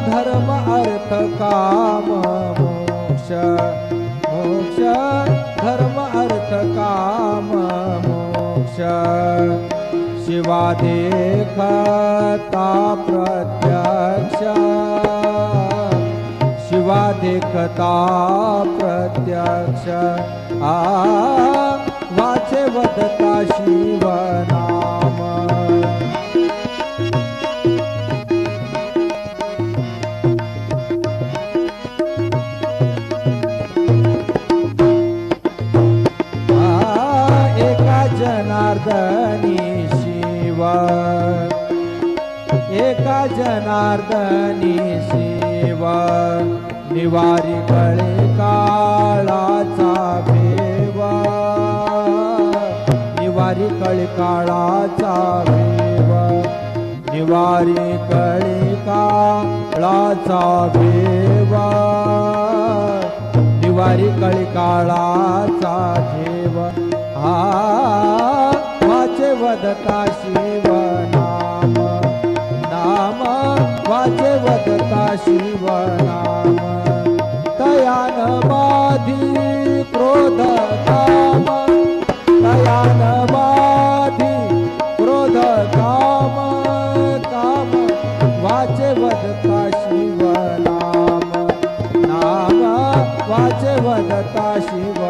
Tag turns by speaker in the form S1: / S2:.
S1: धर्म अर्थ काम मोक्ष मोक्ष धर्म अर्थ काम मोक्ष शिवा देखता प्रत्यक्ष शिवा देखता प्रत्यक्ष वाचे वदता शिव नाम जनार्दनी शिव एका जनार्दनी शिव निवारी कळे काळाचा भेव निवारी कळे काळाचा भेव निवारी कळे काळाचा भेव निवारी कळे काळाचा ठेव वाचे वदता शिव नाम नाम वाचे वदता शिव नाम तयान बाधी क्रोध काम तयान बाधी क्रोध काम काम वाचे वदता शिव नाम नाम वाचे वदता शिव